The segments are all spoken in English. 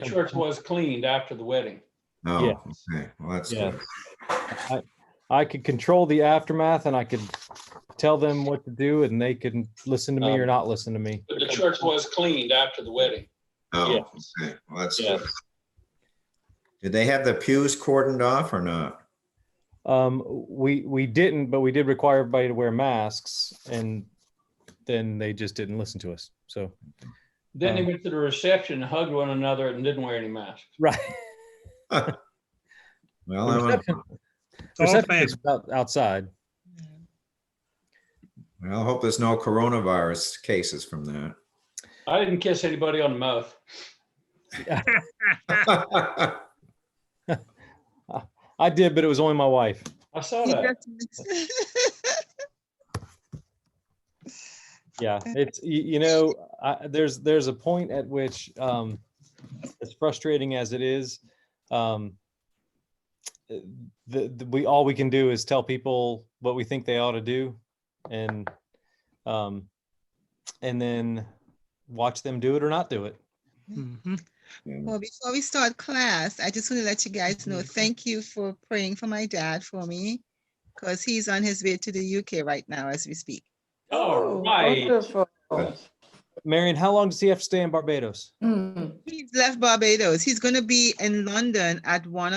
The church was cleaned after the wedding. Oh, Yes. okay. Well, that's Yeah. good. I could control the aftermath, and I could tell them what to do, and they can listen to me or not listen to me. But the church was cleaned after the wedding. Oh, Yeah. okay. Well, that's Yeah. good. Did they have the pews cordoned off or not? We didn't, but we did require everybody to wear masks, and then they just didn't listen to us. So Then they went to the reception, hugged one another, and didn't wear any masks. right. Well, Reception is outside. I hope there's no coronavirus cases from that. I didn't kiss anybody on the mouth. I did, but it was only my wife. I saw that. Yeah, it's there's a point at which as frustrating as it is, all we can do is tell people what we think they ought to do, and then watch them do it or not do it. Mm-hmm. Well, before we start class, I just want to let you guys know, thank you for praying for my dad for me, because he's on his way to the UK right now as we speak. All right. Wonderful. Marion, how long does he have to stay in Barbados? He's left Barbados. He's going to be in London at 1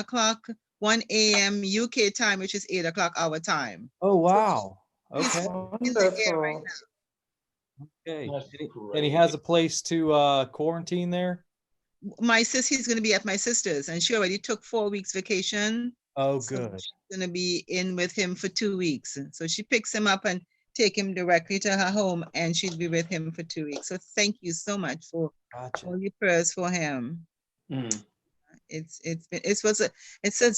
a.m. UK time, which is 8 o'clock our time. Oh, wow. Okay. He's in the air right Wonderful. now. Okay. That's And he great. has a place to quarantine there? He's going to be at my sister's, and she already took 4 weeks vacation. Oh, So good. she's going to be in with him for 2 weeks. And so she picks him up and take him directly to her home, and she'll be with him for 2 weeks. So thank you so much for Gotcha. all your prayers for him. Mm. It's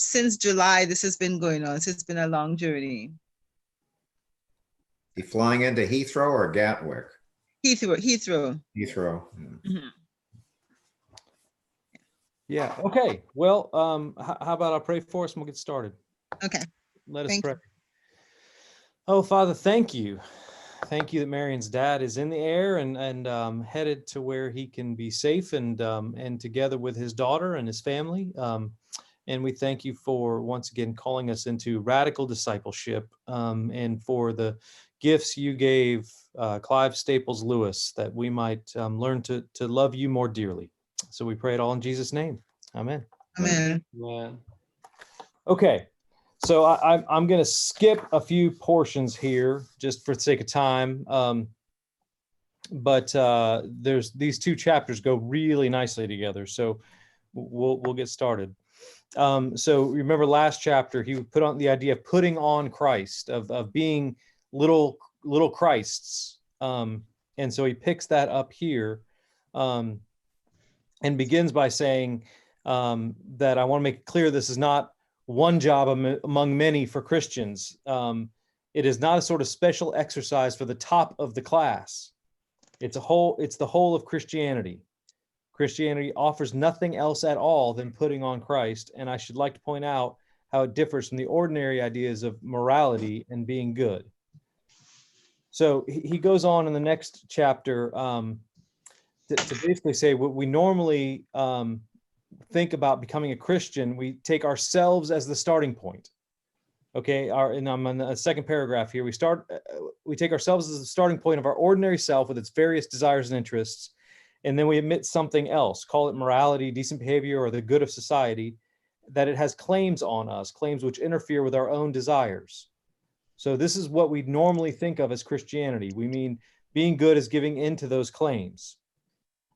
since July this has been going on. So it's been a long journey. He flying into Heathrow or Gatwick? Heathrow. Heathrow. Yeah. Mhm. Yeah. Okay. Well, how about I pray for us and we'll get started. Okay. Let us Thank pray. you. Oh, Father, thank you. Thank you that Marion's dad is in the air and headed to where he can be safe and together with his daughter and his family. And we thank you for once again calling us into radical discipleship and for the gifts you gave Clive Staples Lewis, that we might learn to love you more dearly. So we pray it all in Jesus' name. Amen. Amen. Man. Okay, so I'm going to skip a few portions here just for the sake of time. But there's these two chapters go really nicely together. So we'll get started. So remember last chapter, he put on the idea of putting on Christ, of being little Christs. And so he picks that up here and begins by saying that I want to make it clear this is not one job among many for Christians. It is not a sort of special exercise for the top of the class. It's the whole of Christianity. Christianity offers nothing else at all than putting on Christ. And I should like to point out how it differs from the ordinary ideas of morality and being good. So he goes on in the next chapter to basically say what we normally think about becoming a Christian. We take ourselves as the starting point. Okay, and I'm on the second paragraph here. We take ourselves as the starting point of our ordinary self with its various desires and interests, and then we admit something else, call it morality, decent behavior, or the good of society, that it has claims on us, claims which interfere with our own desires. So this is what we normally think of as Christianity. We mean being good is giving into those claims,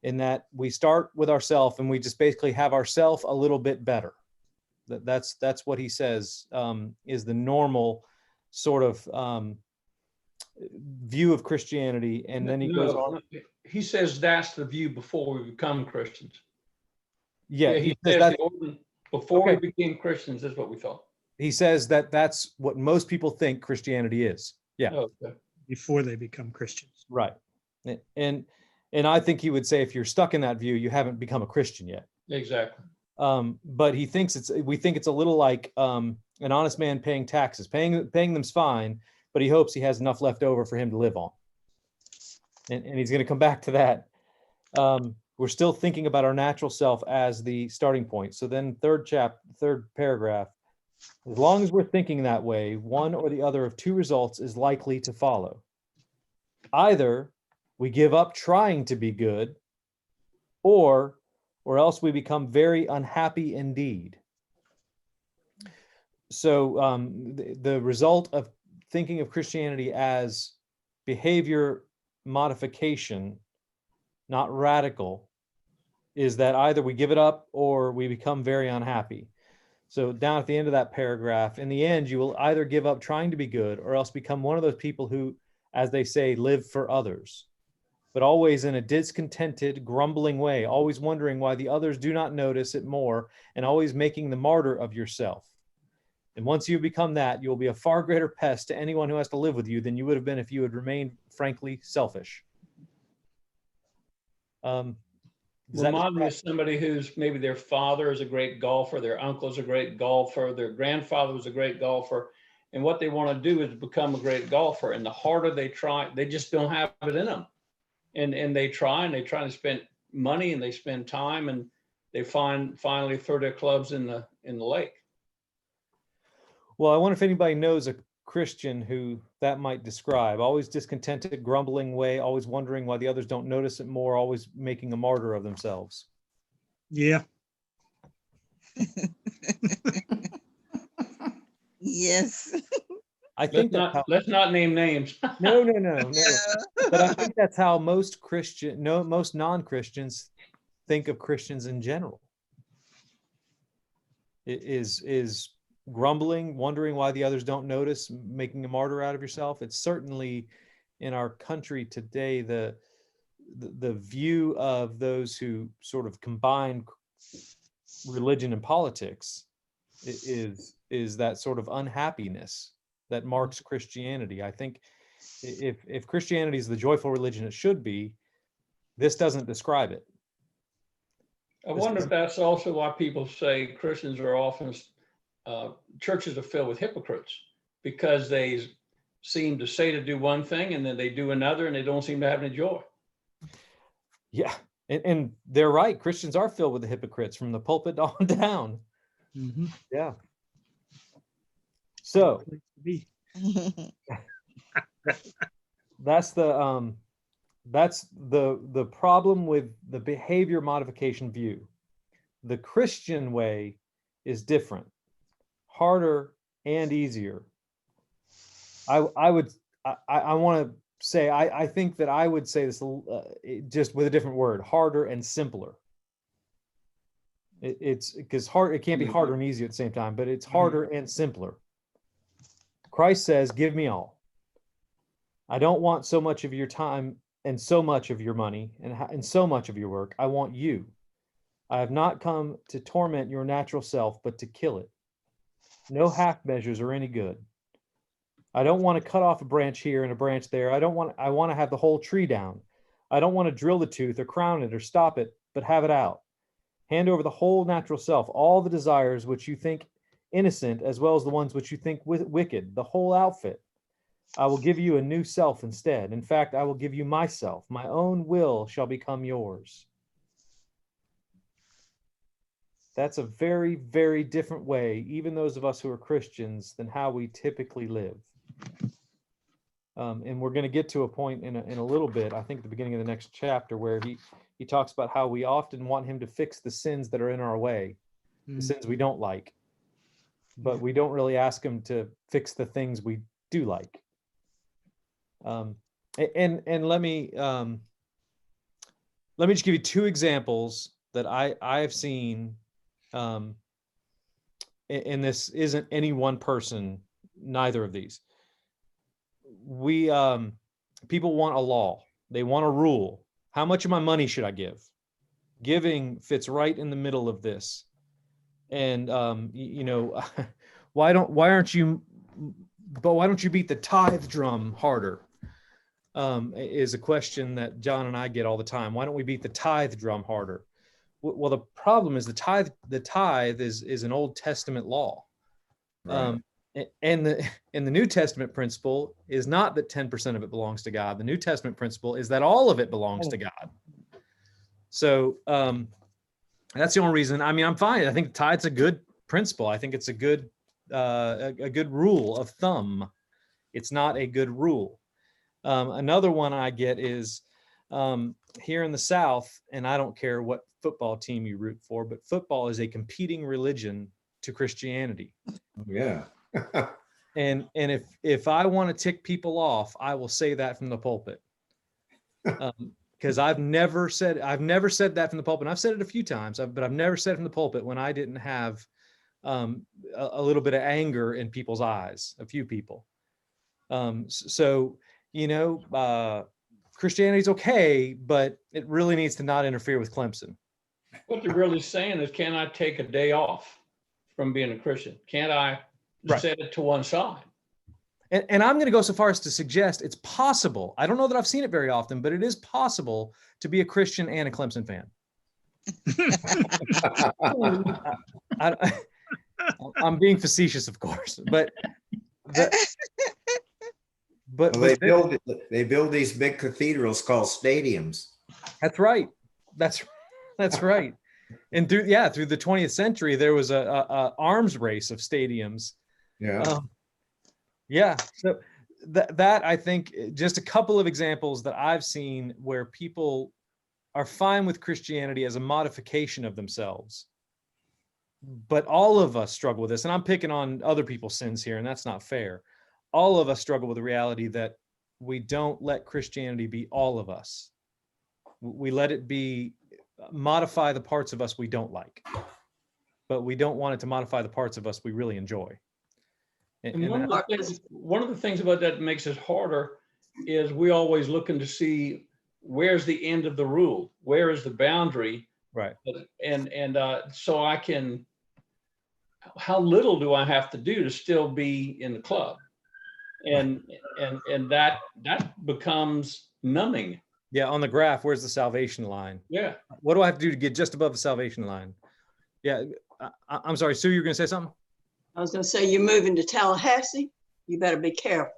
in that we start with ourself and we just basically have ourself a little bit better. That's what he says is the normal sort of view of Christianity. And then he goes on. He says that's the view before we become Christians. Yeah, he says says that, before okay. we became Christians, that's what we thought. He says that that's what most people think Christianity is. Yeah. Okay. Before they become Christians. Right. And I think he would say if you're stuck in that view, you haven't become a Christian yet. Exactly. But we think it's a little like an honest man paying taxes. Paying them's fine, but he hopes he has enough left over for him to live on. And he's going to come back to that. we're still thinking about our natural self as the starting point. So then third paragraph, as long as we're thinking that way, one or the other of two results is likely to follow. Either we give up trying to be good, or else we become very unhappy indeed. So the result of thinking of Christianity as behavior modification, not radical, is that either we give it up or we become very unhappy. So down at the end of that paragraph, in the end, you will either give up trying to be good or else become one of those people who, as they say, live for others, but always in a discontented, grumbling way, always wondering why the others do not notice it more, and always making the martyr of yourself. And once you become that, you will be a far greater pest to anyone who has to live with you than you would have been if you had remained frankly selfish. Remind me of somebody who's maybe their father is a great golfer, their uncle's a great golfer, their grandfather was a great golfer, and what they want to do is become a great golfer. And the harder they try, they just don't have it in them. And they try to spend money and they spend time, and they finally throw their clubs in the lake. Well, I wonder if anybody knows a Christian who that might describe. Always discontented, grumbling way, always wondering why the others don't notice it more, always making a martyr of themselves. Yeah. Yes. I think Let's not name names. no. But I think that's how most non-Christians think of Christians in general. It is grumbling, wondering why the others don't notice, making a martyr out of yourself. It's certainly in our country today, the view of those who sort of combine religion and politics is that sort of unhappiness that marks Christianity. I think if Christianity is the joyful religion it should be, this doesn't describe it. I wonder if that's also why people say Christians are often, churches are filled with hypocrites, because they seem to say to do one thing and then they do another and they don't seem to have any joy. Yeah, and they're right. Christians are filled with the hypocrites from the pulpit on down. Mm-hmm. Yeah. So that's the problem with the behavior modification view. The Christian way is different, harder and easier. I want to say, I think that I would say this just with a different word, harder and simpler. It's because it can't be harder and easier at the same time, but it's harder and simpler. Christ says, give me all. I don't want so much of your time and so much of your money and so much of your work. I want you. I have not come to torment your natural self, but to kill it. No half measures are any good. I don't want to cut off a branch here and a branch there. I want to have the whole tree down. I don't want to drill the tooth or crown it or stop it, but have it out. Hand over the whole natural self, all the desires which you think innocent, as well as the ones which you think wicked, the whole outfit. I will give you a new self instead. In fact, I will give you myself. My own will shall become yours. That's a very, very different way, even those of us who are Christians, than how we typically live. And we're going to get to a point in a little bit, I think at the beginning of the next chapter, where he talks about how we often want him to fix the sins that are in our way, the sins we don't like, but we don't really ask him to fix the things we do like. And let me just give you two examples that I've seen. And this isn't any one person, neither of these. People want a law. They want a rule. How much of my money should I give? Giving fits right in the middle of this. And why don't you beat the tithe drum harder? Is a question that John and I get all the time. Why don't we beat the tithe drum harder? Well, the problem is the tithe is an Old Testament law. Right. And the New Testament principle is not that 10% of it belongs to God. The New Testament principle is that all of it belongs to God. So that's the only reason. I mean, I'm fine. I think tide's a good principle. I think it's a good rule of thumb. It's not a good rule. Another one I get is here in the South, and I don't care what football team you root for, but football is a competing religion to Christianity. Yeah. And if I want to tick people off, I will say that from the pulpit. Because I've never said that from the pulpit. And I've said it a few times, but I've never said it from the pulpit when I didn't have a little bit of anger in people's eyes, a few people. So, Christianity's okay, but it really needs to not interfere with Clemson. What they're really saying is, can I take a day off from being a Christian? Can't I Right. set it to one side? And I'm going to go so far as to suggest it's possible. I don't know that I've seen it very often, but it is possible to be a Christian and a Clemson fan. I'm being facetious, of course, but Well, they build these big cathedrals called stadiums. that's right. That's right. And through the 20th century, there was a arms race of stadiums. Yeah. So that I think just a couple of examples that I've seen where people are fine with Christianity as a modification of themselves. But all of us struggle with this, and I'm picking on other people's sins here, and that's not fair. All of us struggle with the reality that we don't let Christianity be all of us. We let it be modify the parts of us we don't like, but we don't want it to modify the parts of us we really enjoy. And one of the things about that makes it harder is we always looking to see where's the end of the rule, where is the boundary, right? And so I can, how little do I have to do to still be in the club, and that becomes numbing. Yeah, on the graph, where's the salvation line? Yeah. What do I have to do to get just above the salvation line? Yeah, I'm sorry, Sue, you're going to say something? I was going to say, you're moving to Tallahassee. You better be careful.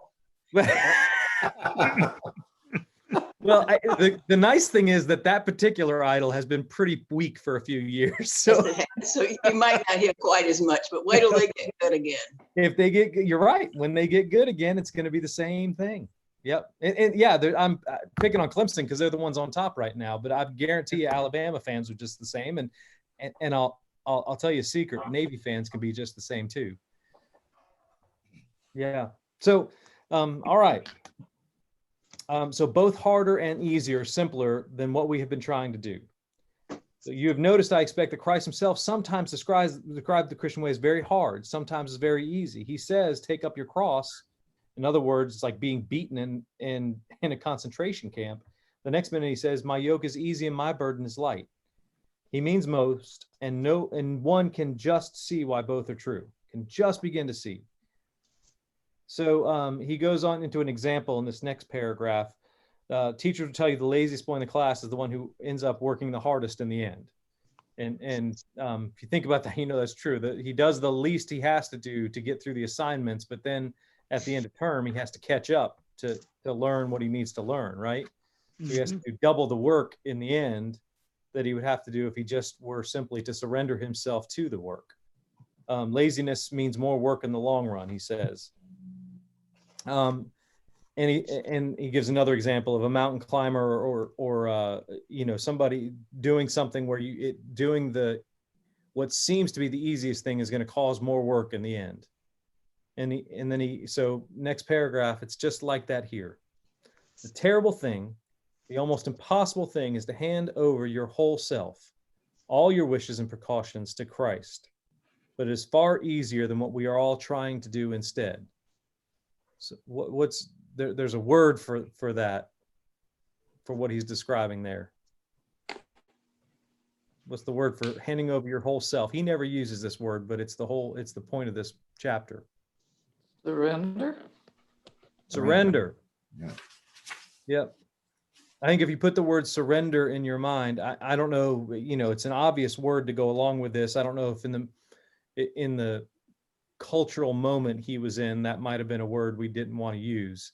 Well, the nice thing is that particular idol has been pretty weak for a few years. So, So you might not hear quite as much, but wait till they get good again. If they get, you're right. When they get good again, it's going to be the same thing. Yep. And yeah, I'm picking on Clemson because they're the ones on top right now, but I guarantee you Alabama fans are just the same. And I'll tell you a secret, Navy fans can be just the same too. Yeah. So, all right. So both harder and easier, simpler than what we have been trying to do. So you have noticed, I expect, that Christ himself sometimes describes the Christian way as very hard. Sometimes it's very easy. He says, take up your cross. In other words, it's like being beaten in a concentration camp. The next minute he says, my yoke is easy and my burden is light. He means most, and one can just see why both are true, can just begin to see. So he goes on into an example in this next paragraph. Teachers will tell you the laziest boy in the class is the one who ends up working the hardest in the end. And if you think about that, that's true. That he does the least he has to do to get through the assignments, but then at the end of term, he has to catch up to learn what he needs to learn, right? So he has to do double the work in the end that he would have to do if he just were simply to surrender himself to the work. Laziness means more work in the long run, he says. And he gives another example of a mountain climber or somebody doing something where doing what seems to be the easiest thing is going to cause more work in the end. So next paragraph, it's just like that here. The terrible thing, the almost impossible thing, is to hand over your whole self, all your wishes and precautions to Christ. But it is far easier than what we are all trying to do instead. So there's a word for that, for what he's describing there. What's the word for handing over your whole self? He never uses this word, but it's the point of this chapter. Surrender. Surrender. Yeah. Yep. I think if you put the word surrender in your mind, I don't know, it's an obvious word to go along with this. I don't know if in the cultural moment he was in, that might have been a word we didn't want to use.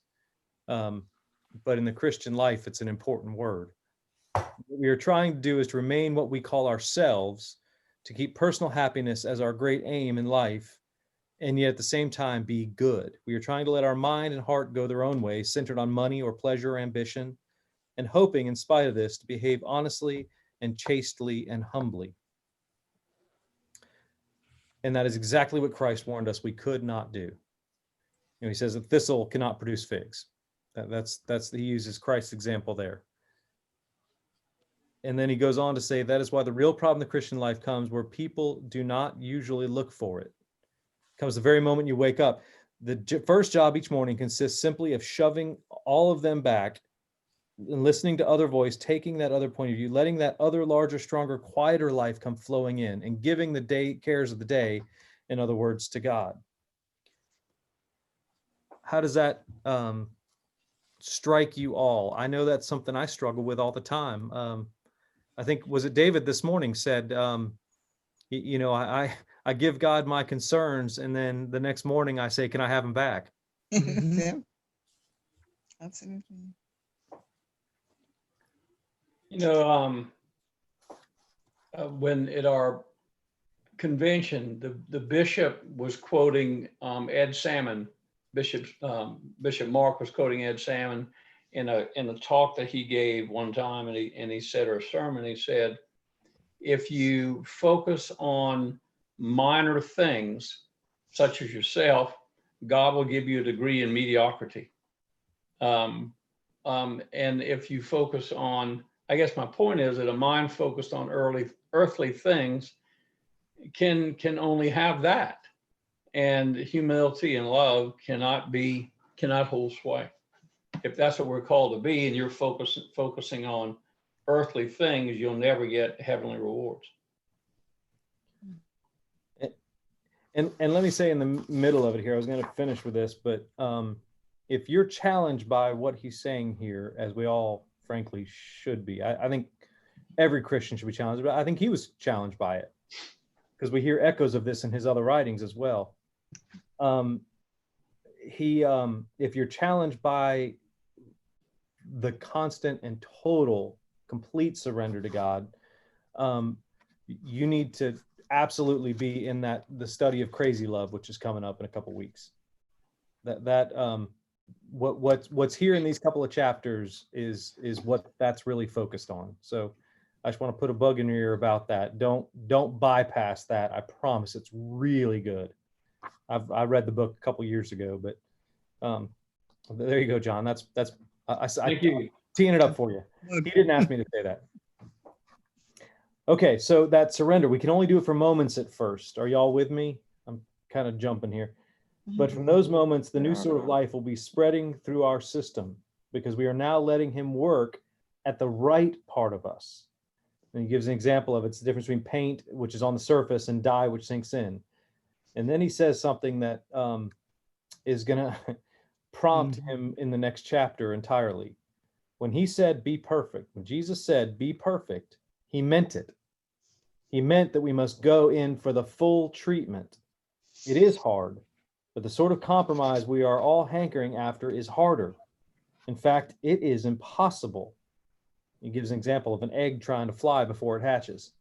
But in the Christian life, it's an important word. What we are trying to do is to remain what we call ourselves, to keep personal happiness as our great aim in life, and yet at the same time be good. We are trying to let our mind and heart go their own way, centered on money or pleasure or ambition, and hoping, in spite of this, to behave honestly and chastely and humbly. And that is exactly what Christ warned us we could not do. He says a thistle cannot produce figs. He uses Christ's example there. And then he goes on to say that is why the real problem in the Christian life comes where people do not usually look for it. It comes the very moment you wake up. The first job each morning consists simply of shoving all of them back and listening to other voice, taking that other point of view, letting that other larger, stronger, quieter life come flowing in, and giving the day cares of the day, in other words, to God. How does that strike you all? I know that's something I struggle with all the time. I think, was it David this morning said, you know, I give God my concerns, and then the next morning I say, can I have them back? Mhm. Yeah. Absolutely. You know, when at our convention, the bishop was quoting Ed Salmon. Bishop Mark was quoting Ed Salmon in a talk that he gave one time, and he said, or a sermon, he said, if you focus on minor things such as yourself, God will give you a degree in mediocrity. And if you focus on, I guess my point is that a mind focused on earthly things can only have that, and humility and love cannot hold sway. If that's what we're called to be, and you're focusing on earthly things, you'll never get heavenly rewards. And let me say in the middle of it here, I was going to finish with this, but if you're challenged by what he's saying here, as we all frankly should be, I think every Christian should be challenged, but I think he was challenged by it because we hear echoes of this in his other writings as well. If you're challenged by the constant and total complete surrender to God, you need to absolutely be in the study of Crazy Love, which is coming up in a couple weeks. What's here in these couple of chapters is what that's really focused on. So I just want to put a bug in your ear about that. Don't bypass that. I promise it's really good. I read the book a couple years ago, but there you go, John. Thank you. Teeing it up for you. He didn't ask me to say that. Okay, so that surrender, we can only do it for moments at first. Are y'all with me? I'm kind of jumping here. But from those moments, the new sort of life will be spreading through our system because we are now letting him work at the right part of us. And he gives an example of it's the difference between paint, which is on the surface, and dye, which sinks in. And then he says something that is going to prompt him in the next chapter entirely. When he said, be perfect, when Jesus said, be perfect, he meant it. He meant that we must go in for the full treatment. It is hard, but the sort of compromise we are all hankering after is harder. In fact, it is impossible. He gives an example of an egg trying to fly before it hatches.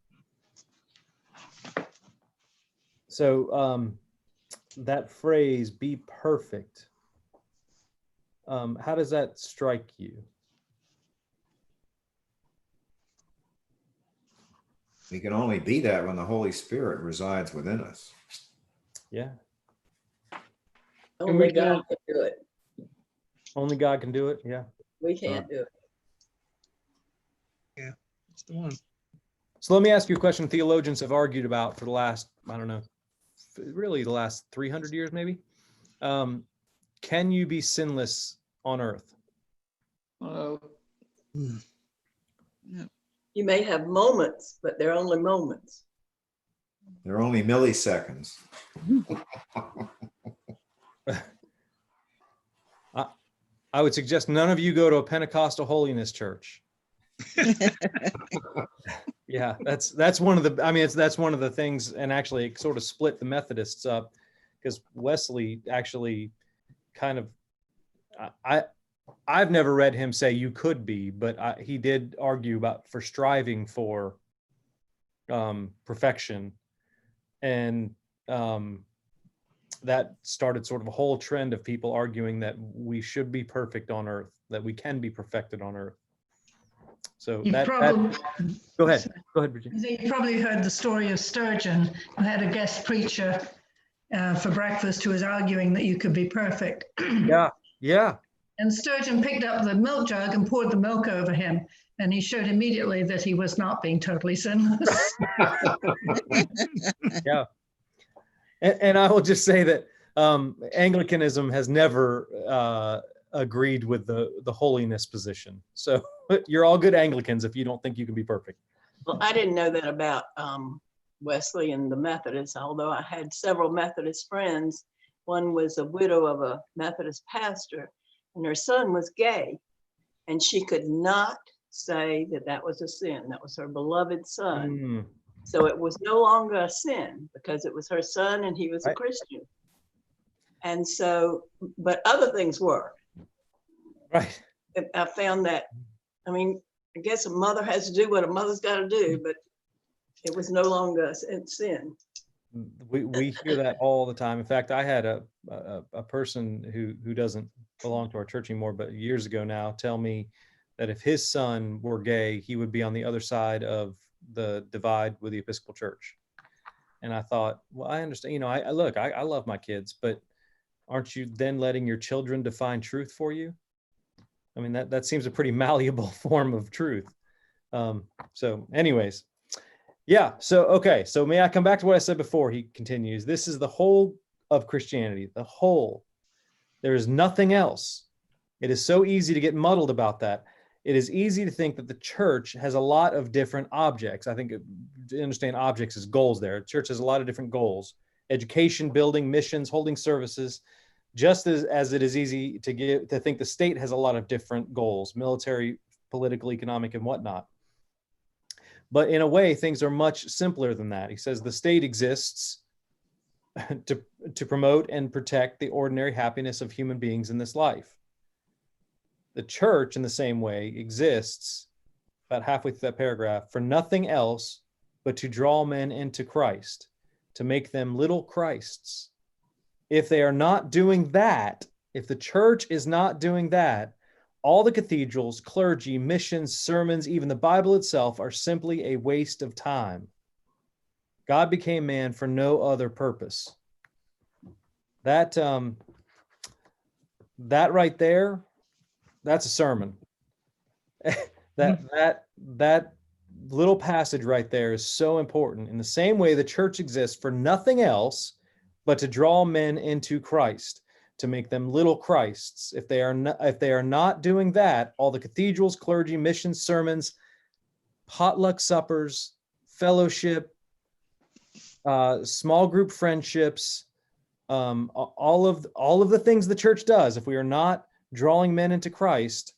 So that phrase, be perfect, how does that strike you? We can only be that when the Holy Spirit resides within us. Yeah. Only God can do it. Only God can do it. Yeah. We can't do it. That's the one. So let me ask you a question theologians have argued about for the last, I don't know, really the last 300 years, maybe. Can you be sinless on earth? You may have moments, but they're only moments. They're only milliseconds. I would suggest none of you go to a Pentecostal holiness church. Yeah, that's one of the, I mean, that's one of the things, and actually it sort of split the Methodists up because Wesley actually kind of, I've never read him say you could be, but he did argue for striving for perfection, and that started sort of a whole trend of people arguing that we should be perfect on earth, that we can be perfected on earth. So You that go ahead, Virginia. You probably heard the story of Sturgeon, who had a guest preacher for breakfast who was arguing that you could be perfect. Yeah. And Sturgeon picked up the milk jug and poured the milk over him. And he showed immediately that he was not being totally sinless. Yeah. And I will just say that Anglicanism has never agreed with the holiness position. So you're all good Anglicans if you don't think you can be perfect. Well, I didn't know that about Wesley and the Methodists, although I had several Methodist friends. One was a widow of a Methodist pastor, and her son was gay, and she could not say that that was a sin. That was her beloved son. So it was no longer a sin because it was her son and he was a Christian. And so, but other things were. Right. I found that, I mean, I guess a mother has to do what a mother's got to do, but it was no longer a sin. We hear that all the time. In fact, I had a person who doesn't belong to our church anymore, but years ago now, tell me that if his son were gay, he would be on the other side of the divide with the Episcopal Church. And I thought, well, I understand, you know, I love my kids, but aren't you then letting your children define truth for you? I mean, that seems a pretty malleable form of truth. So anyways, yeah. So, okay. So may I come back to what I said before? He continues, this is the whole of Christianity, the whole. There is nothing else. It is so easy to get muddled about that. It is easy to think that the church has a lot of different objects. I think to understand objects as goals there. Church has a lot of different goals: education, building, missions, holding services, just as it is easy to think the state has a lot of different goals: military, political, economic, and whatnot. But in a way, things are much simpler than that. He says the state exists to promote and protect the ordinary happiness of human beings in this life. The church, in the same way, exists, about halfway through that paragraph, for nothing else but to draw men into Christ, to make them little Christs. If they are not doing that, if the church is not doing that, all the cathedrals, clergy, missions, sermons, even the Bible itself are simply a waste of time. God became man for no other purpose. That right there, that's a sermon. That little passage right there is so important. In the same way, the church exists for nothing else but to draw men into Christ, to make them little Christs. If they are not doing that, all the cathedrals, clergy, missions, sermons, potluck suppers, fellowship, small group friendships, all of the things the church does, if we are not drawing men into Christ,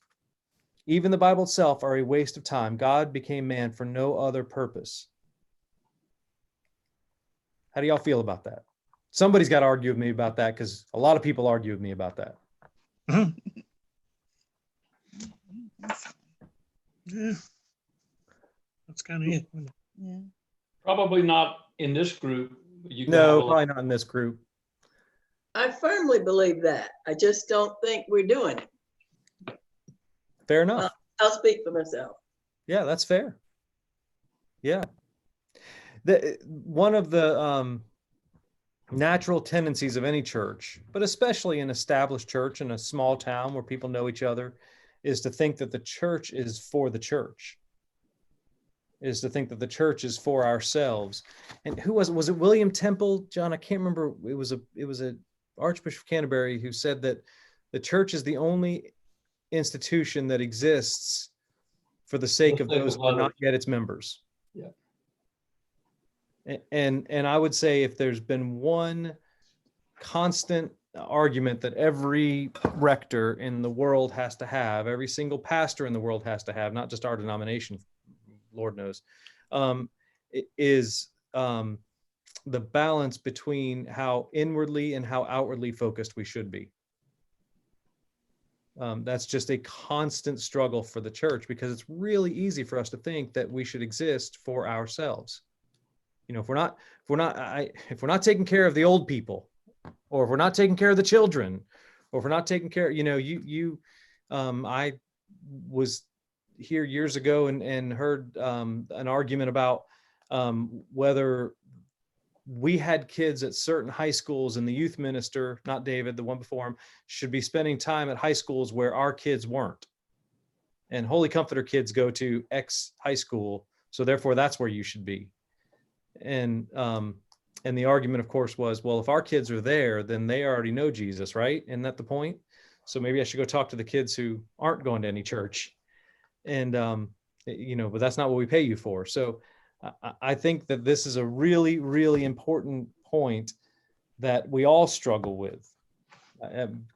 even the Bible itself, are a waste of time. God became man for no other purpose. How do y'all feel about that? Somebody's got to argue with me about that, because a lot of people argue with me about that. Yeah. That's kind of it. Yeah. Probably not in this group. You can No, have a- probably not in this group. I firmly believe that. I just don't think we're doing it. Fair enough. I'll speak for myself. Yeah, that's fair. Yeah. One of the natural tendencies of any church, but especially an established church in a small town where people know each other, is to think that the church is for the church, is to think that the church is for ourselves. And who was it William Temple, John? I can't remember. It was a Archbishop of Canterbury who said that the church is the only institution that exists for the sake of those who are not yet its members. Yeah. And I would say, if there's been one constant argument that every rector in the world has to have, every single pastor in the world has to have, not just our denomination, Lord knows, is the balance between how inwardly and how outwardly focused we should be. That's just a constant struggle for the church, because it's really easy for us to think that we should exist for ourselves. You know, if we're not taking care of the old people, or if we're not taking care of the children, or if we're not taking care, I was here years ago and heard an argument about whether we had kids at certain high schools, and the youth minister, not David, the one before him, should be spending time at high schools where our kids weren't. And Holy Comforter kids go to X high school, so therefore that's where you should be. And the argument, of course, was, well, if our kids are there, then they already know Jesus, right? Isn't that the point? So maybe I should go talk to the kids who aren't going to any church. And, but that's not what we pay you for. So I think that this is a really, really important point that we all struggle with.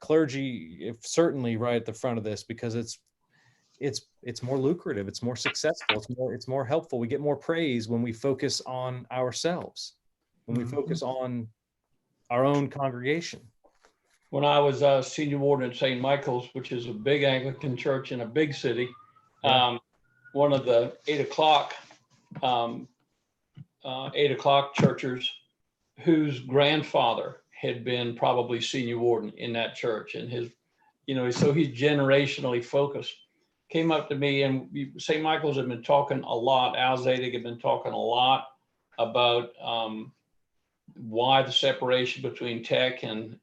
Clergy, if certainly right at the front of this, because it's more lucrative, it's more successful, it's more helpful. We get more praise when we focus on ourselves, when we focus on our own congregation. When I was senior warden at St. Michael's, which is a big Anglican church in a big city, one of the 8 o'clock churchers, whose grandfather had been probably senior warden in that church, and so he's generationally focused, came up to me, and St. Michael's had been talking a lot, Al Zadig had been talking a lot about why the separation between tech and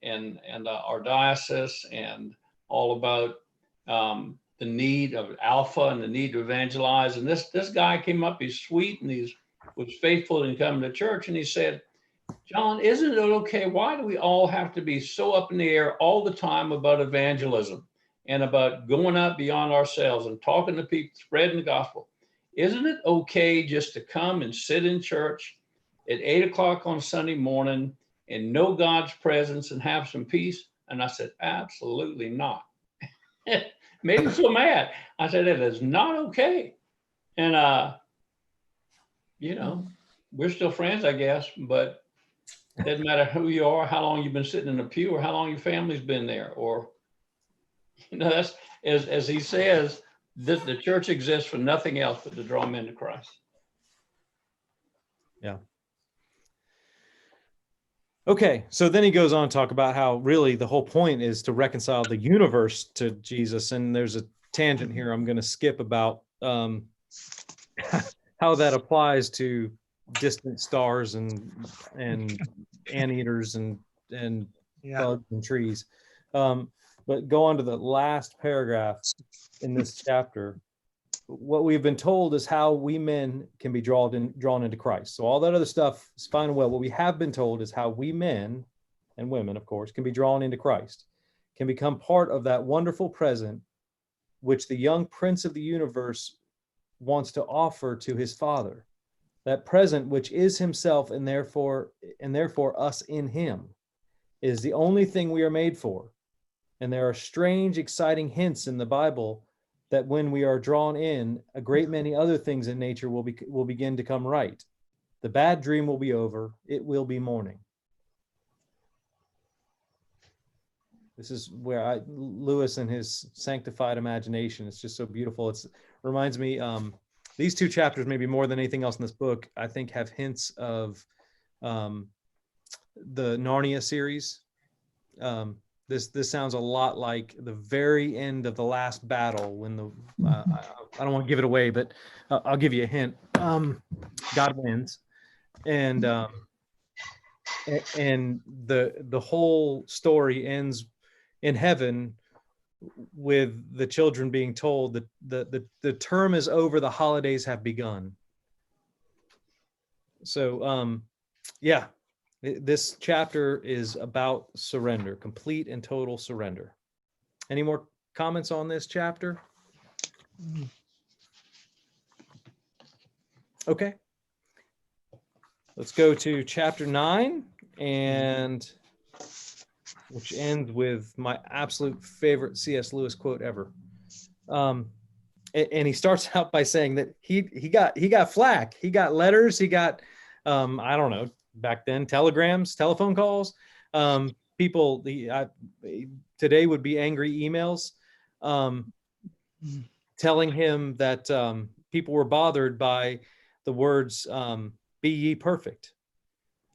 our diocese, and all about the need of Alpha and the need to evangelize. And this guy came up, he's sweet, and was faithful in coming to church. And he said, John, isn't it okay? Why do we all have to be so up in the air all the time about evangelism and about going out beyond ourselves and talking to people, spreading the gospel? Isn't it okay just to come and sit in church at 8 o'clock on Sunday morning and know God's presence and have some peace? And I said, absolutely not. Made me so mad. I said, it is not okay. And, we're still friends, I guess, but it doesn't matter who you are, how long you've been sitting in a pew, or how long your family's been there, or, that's, as he says, the church exists for nothing else but to draw men to Christ. Yeah. Okay, so then he goes on to talk about how really the whole point is to reconcile the universe to Jesus. And there's a tangent here I'm going to skip about how that applies to distant stars and anteaters and bugs and trees. But go on to the last paragraph in this chapter. What we've been told is how we men can be drawn into Christ. So all that other stuff is fine and well. What we have been told is how we men and women, of course, can be drawn into Christ, can become part of that wonderful present which the young Prince of the universe wants to offer to his Father. That present, which is himself and therefore us in him, is the only thing we are made for. And there are strange, exciting hints in the Bible that when we are drawn in, a great many other things in nature will begin to come right. The bad dream will be over. It will be morning. This is where Lewis and his sanctified imagination, it's just so beautiful. It reminds me, these two chapters, maybe more than anything else in this book, I think have hints of the Narnia series. This sounds a lot like the very end of the last battle when I don't want to give it away, but I'll give you a hint. God wins, and the whole story ends in heaven with the children being told that the term is over, the holidays have begun. So yeah. This chapter is about surrender, complete and total surrender. Any more comments on this chapter? Okay. Let's go to chapter 9, and which ends with my absolute favorite C.S. Lewis quote ever. And he starts out by saying that he got flack, he got letters, he got I don't know, back then, telegrams, telephone calls. People today would be angry emails. um, telling him that people were bothered by the words, be ye perfect.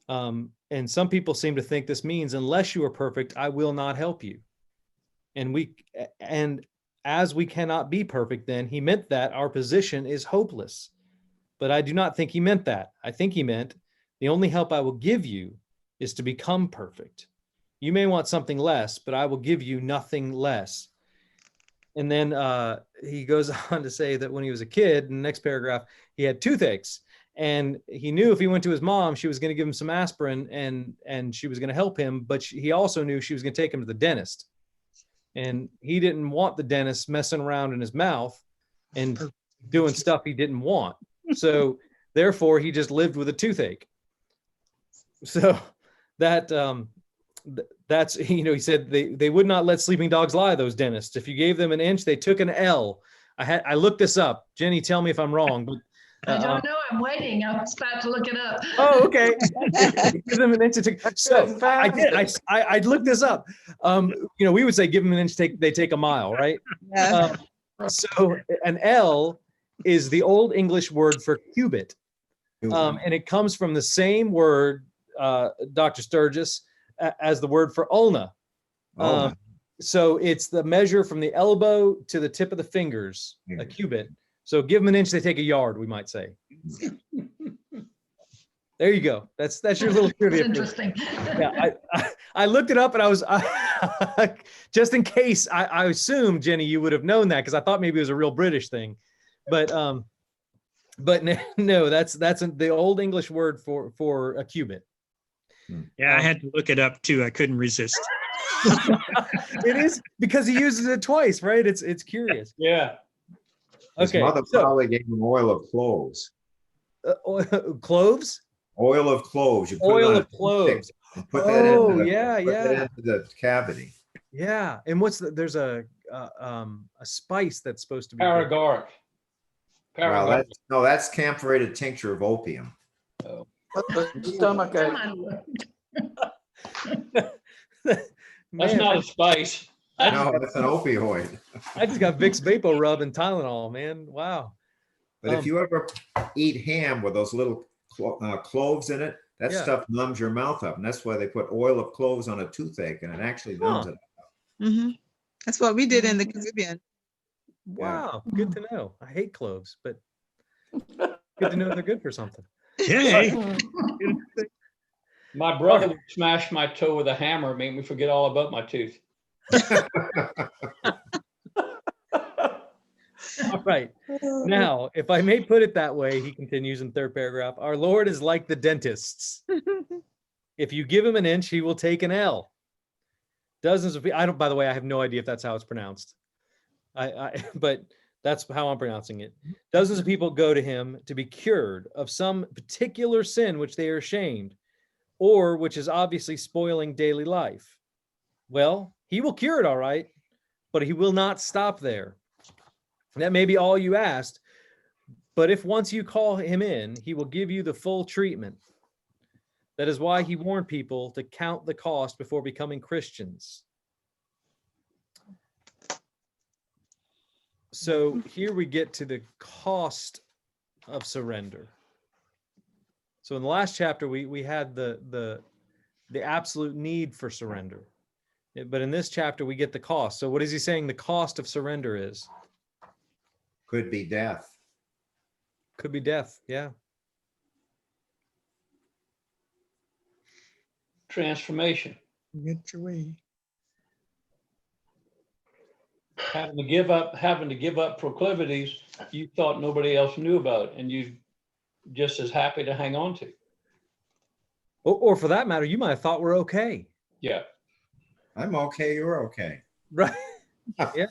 And some people seem to think this means, unless you are perfect, I will not help you. And as we cannot be perfect, then he meant that our position is hopeless. But I do not think he meant that. I think he meant the only help I will give you is to become perfect. You may want something less, but I will give you nothing less. And then he goes on to say that when he was a kid, in the next paragraph, he had toothaches. And he knew if he went to his mom, she was going to give him some aspirin and she was going to help him. But he also knew she was going to take him to the dentist. And he didn't want the dentist messing around in his mouth and doing stuff he didn't want. So therefore, he just lived with a toothache. So that's, he said they would not let sleeping dogs lie, those dentists. If you gave them an inch, they took an L. I looked this up. Jenny, tell me if I'm wrong, but I don't know. I'm waiting. I'm about to look it up. oh, okay. Give them an inch. So I did. I looked this up. We would say give them an inch. They take a mile, right? Yeah. So an L is the Old English word for cubit, and it comes from the same word, Dr. Sturgis, as the word for ulna. So it's the measure from the elbow to the tip of the fingers, a cubit. So give them an inch, they take a yard, we might say. There you go. That's your little trivia. Interesting. Yeah, I looked it up and I was just in case. I assumed, Jenny, you would have known that because I thought maybe it was a real British thing, but no, that's the Old English word for a cubit. Yeah, I had to look it up too. I couldn't resist. It is because he uses it twice, right? It's curious. Yeah. His Okay. mother So, probably gave him oil of cloves. cloves? Oil of cloves. You put it Oil on of cloves. and put that Oh, into yeah, put that yeah. into the cavity. Yeah. And there's a spice that's supposed to be good. Paragoric. Well, that's camphorated tincture of opium. What the stomach ache? That's Man, not a spice. No, that's an opioid. I just got Vicks Vapor Rub and Tylenol, man. Wow. But if you ever eat ham with those little cloves in it, that Yeah. stuff numbs your mouth up. And that's why they put oil of cloves on a toothache and it actually numbs it. Hmm. That's what we did in the Caribbean. Wow. Good to know. I hate cloves, but good to know they're good for something. Yay. My brother would smash my toe with a hammer, make me forget all about my tooth. All right. Now, if I may put it that way, he continues in third paragraph, our Lord is like the dentists. If you give him an inch, he will take an L. Dozens of people, by the way, I have no idea if that's how it's pronounced. But that's how I'm pronouncing it. Dozens of people go to him to be cured of some particular sin which they are ashamed, or which is obviously spoiling daily life. Well, he will cure it, all right, but he will not stop there. That may be all you asked, but if once you call him in, he will give you the full treatment. That is why he warned people to count the cost before becoming Christians. So here we get to the cost of surrender. So in the last chapter, we had the absolute need for surrender. But in this chapter, we get the cost. So what is he saying the cost of surrender is? Could be death. Could be death, yeah. Transformation. Get your way. Having to give up proclivities you thought nobody else knew about and you just as happy to hang on to. Or for that matter, you might have thought we're okay. Yeah. I'm okay, you're okay. Right. Yeah.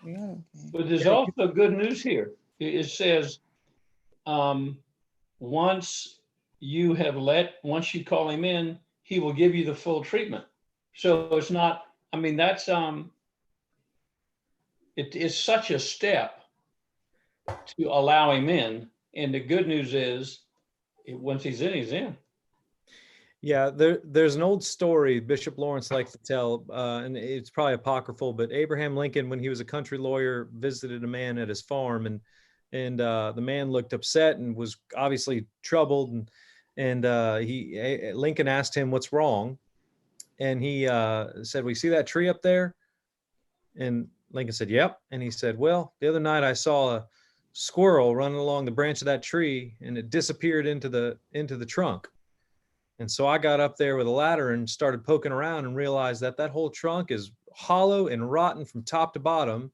Yeah. But there's also good news here. It says, once you call him in, he will give you the full treatment. So it's not, I mean, that's, it is such a step to allow him in. And the good news is once he's in, he's in. Yeah, there's an old story Bishop Lawrence likes to tell, and it's probably apocryphal, but Abraham Lincoln, when he was a country lawyer, visited a man at his farm, and the man looked upset and was obviously troubled, and Lincoln asked him what's wrong, and he said, "We see that tree up there?" And Lincoln said, "Yep." And he said, "Well, the other night I saw a squirrel running along the branch of that tree, and it disappeared into the trunk. And so I got up there with a ladder and started poking around and realized that that whole trunk is hollow and rotten from top to bottom.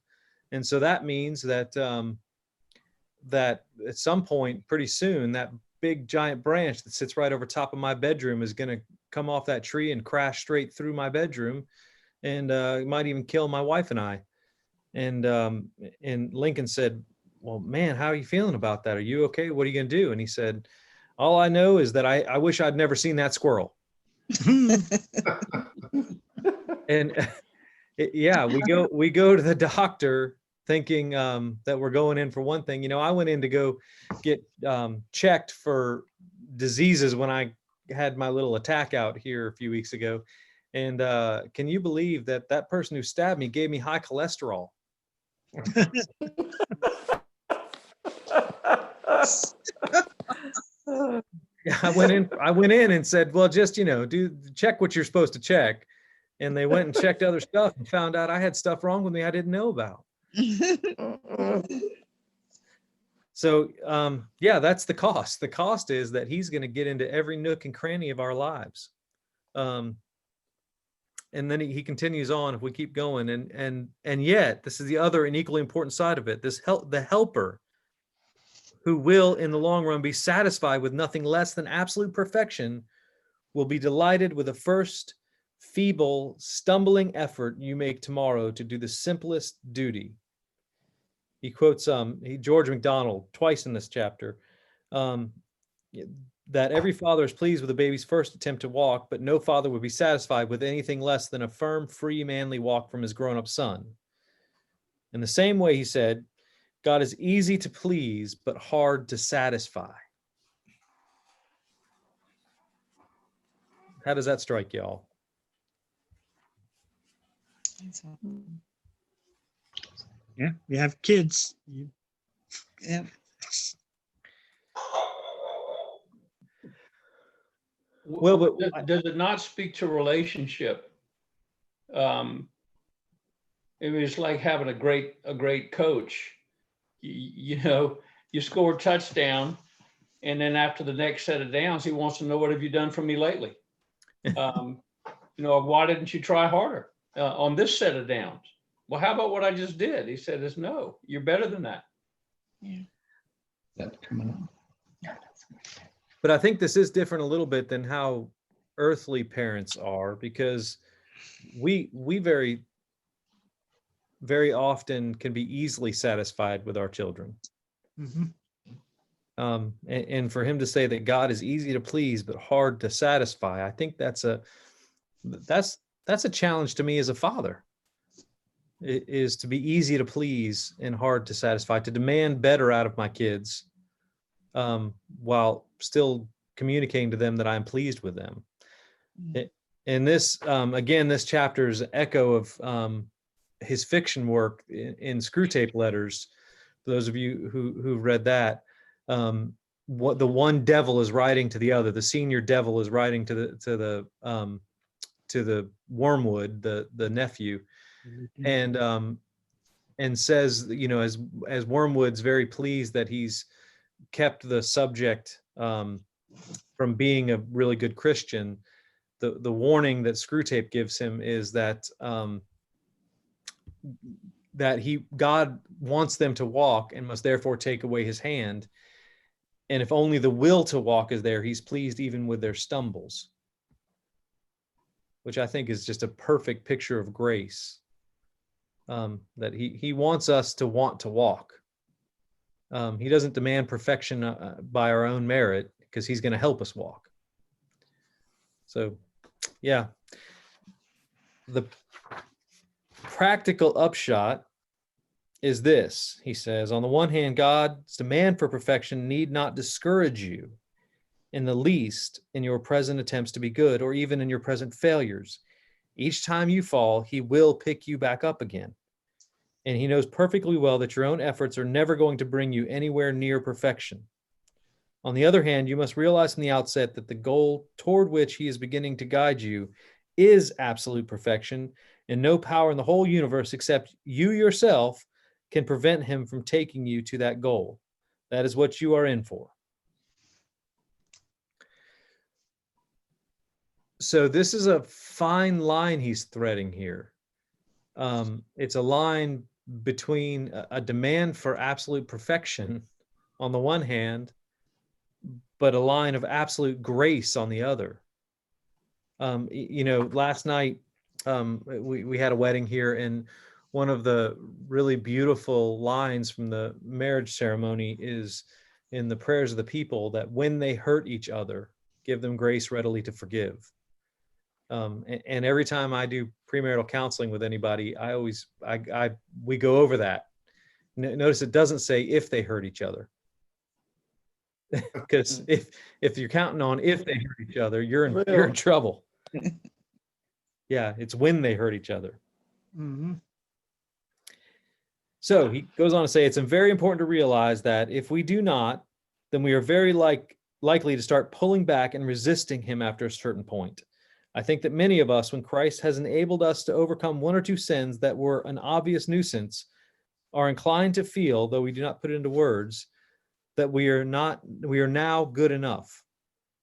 And so that means that that at some point pretty soon, that big giant branch that sits right over top of my bedroom is going to come off that tree and crash straight through my bedroom, and it might even kill my wife and I." And Lincoln said, "Well, man, how are you feeling about that? Are you okay? What are you going to do?" And he said, "All I know is that I wish I'd never seen that squirrel." And yeah, we go to the doctor thinking that we're going in for one thing. You know, I went in to go get checked for diseases when I had my little attack out here a few weeks ago. And can you believe that that person who stabbed me gave me high cholesterol? I went in and said, "Well, just, check what you're supposed to check." And they went and checked other stuff and found out I had stuff wrong with me I didn't know about. So, yeah, that's the cost. The cost is that he's going to get into every nook and cranny of our lives. And then he continues on if we keep going. And yet, this is the other and equally important side of it. The helper, who will in the long run be satisfied with nothing less than absolute perfection, will be delighted with the first feeble, stumbling effort you make tomorrow to do the simplest duty. He quotes George MacDonald twice in this chapter, that every father is pleased with a baby's first attempt to walk, but no father would be satisfied with anything less than a firm, free, manly walk from his grown-up son. In the same way, he said, God is easy to please, but hard to satisfy. How does that strike y'all? Yeah, you have kids. Yeah. Well, but does it not speak to relationship? It was like having a great coach. You score a touchdown, and then after the next set of downs, he wants to know, what have you done for me lately? Why didn't you try harder on this set of downs? Well, how about what I just did? He said, "No, you're better than that." Yeah. That's coming on. But I think this is different a little bit than how earthly parents are, because we very, very often can be easily satisfied with our children. Mm-hmm. And for him to say that God is easy to please but hard to satisfy, I think that's a challenge to me as a father. It is to be easy to please and hard to satisfy, to demand better out of my kids, while still communicating to them that I'm pleased with them. And this, again, this chapter's echo of his fiction work in Screwtape Letters. For those of you who read that, what the one devil is writing to the other, the senior devil is writing to the Wormwood, the nephew, and says, as Wormwood's very pleased that he's kept the subject from being a really good Christian, the warning that Screwtape gives him is that God wants them to walk and must therefore take away his hand. And if only the will to walk is there, he's pleased even with their stumbles, which I think is just a perfect picture of grace. That he wants us to want to walk. He doesn't demand perfection by our own merit, because he's going to help us walk. So, yeah. The practical upshot is this. He says, on the one hand, God's demand for perfection need not discourage you. in the least in your present attempts to be good, or even in your present failures. Each time you fall, he will pick you back up again. And he knows perfectly well that your own efforts are never going to bring you anywhere near perfection. On the other hand, you must realize from the outset that the goal toward which he is beginning to guide you is absolute perfection, and no power in the whole universe except you yourself can prevent him from taking you to that goal. That is what you are in for. So this is a fine line he's threading here. It's a line between a demand for absolute perfection on the one hand, but a line of absolute grace on the other. Last night we had a wedding here, and one of the really beautiful lines from the marriage ceremony is in the prayers of the people, that when they hurt each other, give them grace readily to forgive. And every time I do premarital counseling with anybody, we go over that. Notice it doesn't say if they hurt each other. Because if you're counting on if they hurt each other, you're in trouble. Yeah, it's when they hurt each other. Mhm. So he goes on to say, it's very important to realize that if we do not, then we are very likely to start pulling back and resisting him after a certain point. I think that many of us, when Christ has enabled us to overcome one or two sins that were an obvious nuisance, are inclined to feel, though we do not put it into words, that we are now good enough.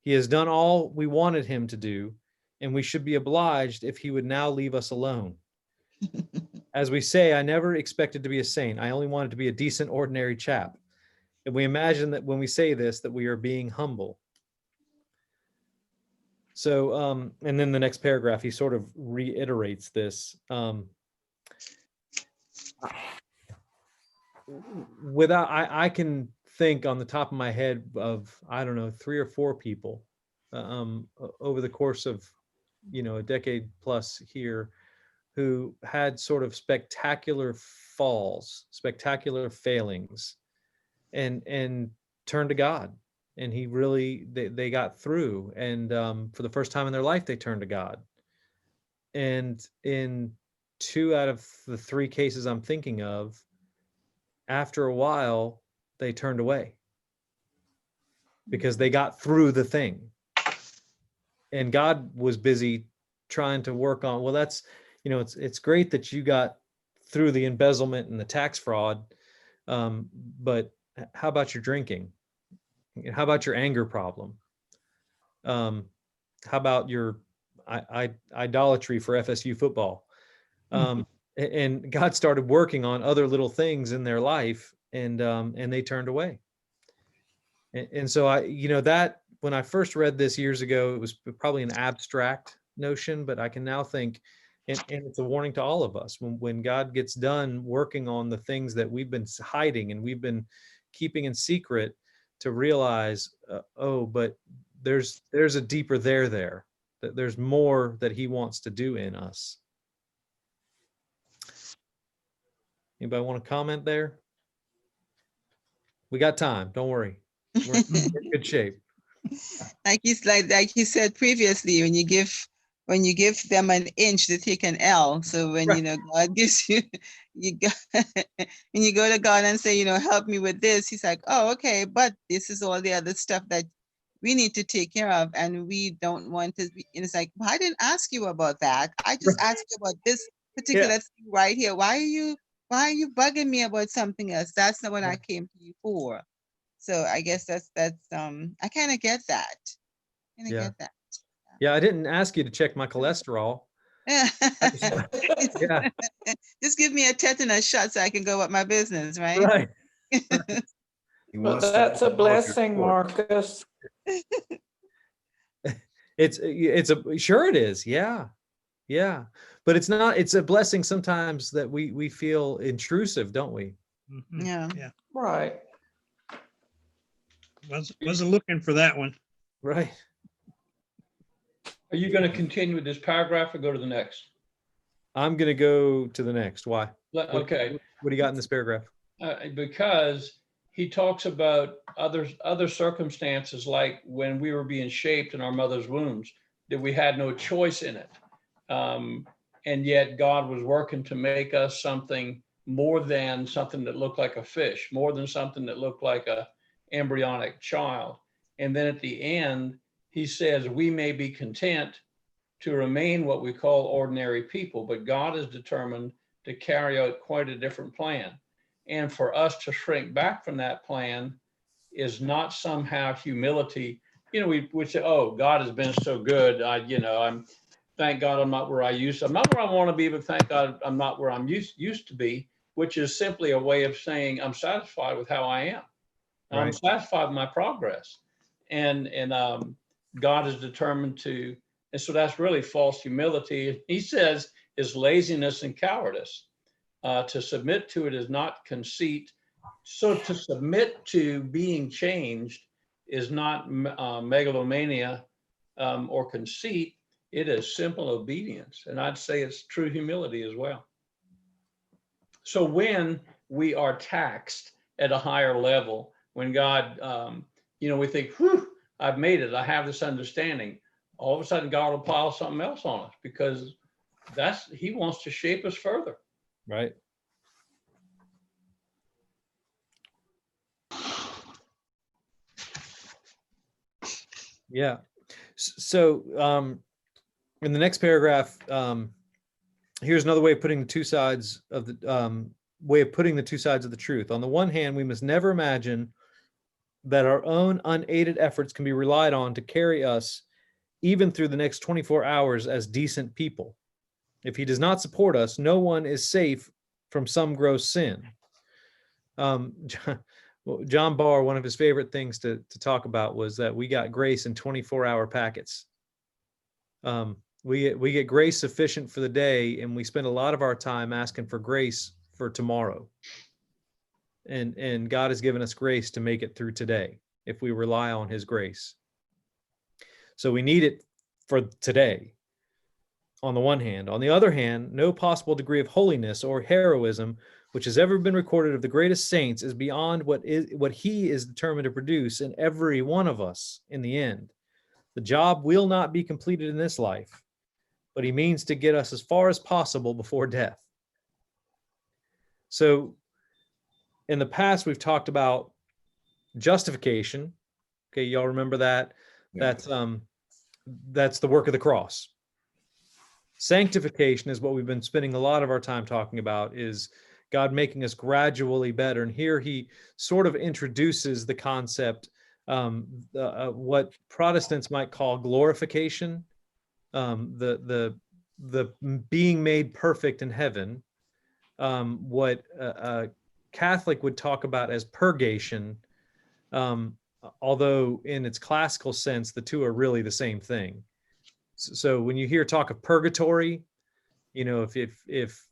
He has done all we wanted him to do, and we should be obliged if he would now leave us alone. As we say, I never expected to be a saint. I only wanted to be a decent, ordinary chap. And we imagine that when we say this, that we are being humble. So, and then the next paragraph, he sort of reiterates this. I can think on the top of my head of, I don't know, 3 or 4 people over the course of, a decade plus here, who had sort of spectacular falls, spectacular failings, and turned to God. And he really, they got through. And for the first time in their life, they turned to God. And in 2 out of the 3 cases I'm thinking of, after a while, they turned away because they got through the thing. And God was busy trying to work on, well, that's, it's great that you got through the embezzlement and the tax fraud, but how about your drinking? How about your anger problem? How about your idolatry for FSU football? And God started working on other little things in their life, and they turned away. And so that when I first read this years ago, it was probably an abstract notion, but I can now think, and it's a warning to all of us, when God gets done working on the things that we've been hiding and we've been keeping in secret, to realize, but there's a deeper there, that there's more that he wants to do in us. Anybody want to comment there? We got time. Don't worry. We're in good shape. Like you said previously, when you give them an inch, they take an L. So when God gives you, when you go to God and say, help me with this, he's like, oh, okay, but this is all the other stuff that we need to take care of, and we don't want to be, and it's like, well, I didn't ask you about that. I just asked you about this particular thing right here. Why are you bugging me about something else? That's not what I came to you for. So I guess that's I kind of get that. Get that. Yeah, I didn't ask you to check my cholesterol. Just give me a tetanus shot so I can go with my business, right? Well, that's a blessing, Marcus. Sure it is. Yeah. But it's not, it's a blessing sometimes that we feel intrusive, don't we? Mhm. Yeah. Right. Wasn't looking for that one. Right. Are you going to continue with this paragraph or go to the next? I'm going to go to the next. Why? Okay. What do you got in this paragraph? Because he talks about other circumstances, like when we were being shaped in our mother's wombs, that we had no choice in it. And yet God was working to make us something more than something that looked like a fish, more than something that looked like a embryonic child. And then at the end, he says, we may be content to remain what we call ordinary people, but God is determined to carry out quite a different plan. And for us to shrink back from that plan is not somehow humility. You know, we say, oh, God has been so good. Thank God I'm not where I'm not where I want to be, but thank God I'm not where I'm used to be, which is simply a way of saying I'm satisfied with how I am. I'm Right. satisfied with my progress. And God is determined to, and so that's really false humility. He says is laziness and cowardice. To submit to it is not conceit. So to submit to being changed is not megalomania or conceit. It is simple obedience. And I'd say it's true humility as well. So when we are taxed at a higher level, when God, we think, whew, I've made it. I have this understanding. All of a sudden, God will pile something else on us because he wants to shape us further. Right. Yeah. So in the next paragraph, here's another way of putting the two sides of the truth. On the one hand, we must never imagine that our own unaided efforts can be relied on to carry us even through the next 24 hours as decent people. If he does not support us, no one is safe from some gross sin. John Barr, one of his favorite things to talk about was that we got grace in 24-hour packets. We get grace sufficient for the day, and we spend a lot of our time asking for grace for tomorrow. And God has given us grace to make it through today if we rely on his grace. So we need it for today, on the one hand. On the other hand, no possible degree of holiness or heroism which has ever been recorded of the greatest saints is beyond what he is determined to produce in every one of us in the end. The job will not be completed in this life, but he means to get us as far as possible before death. So in the past, we've talked about justification. Okay, y'all remember that? Yeah. That's the work of the cross. Sanctification is what we've been spending a lot of our time talking about, is God making us gradually better. And here he sort of introduces the concept, what Protestants might call glorification, the being made perfect in heaven, what a Catholic would talk about as purgation, although in its classical sense, the two are really the same thing. So when you hear talk of purgatory, if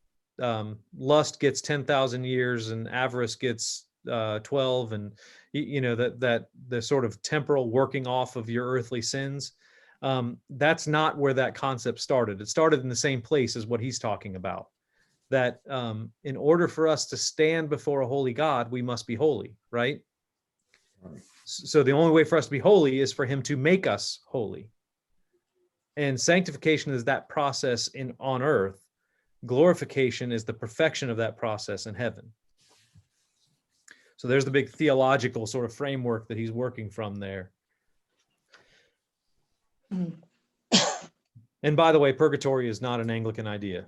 lust gets 10,000 years and avarice gets 12, and that the sort of temporal working off of your earthly sins, that's not where that concept started. It started in the same place as what he's talking about, that in order for us to stand before a holy God, we must be holy, right? So the only way for us to be holy is for him to make us holy. And sanctification is that process on earth. Glorification is the perfection of that process in heaven. So there's the big theological sort of framework that he's working from there. And by the way, purgatory is not an Anglican idea.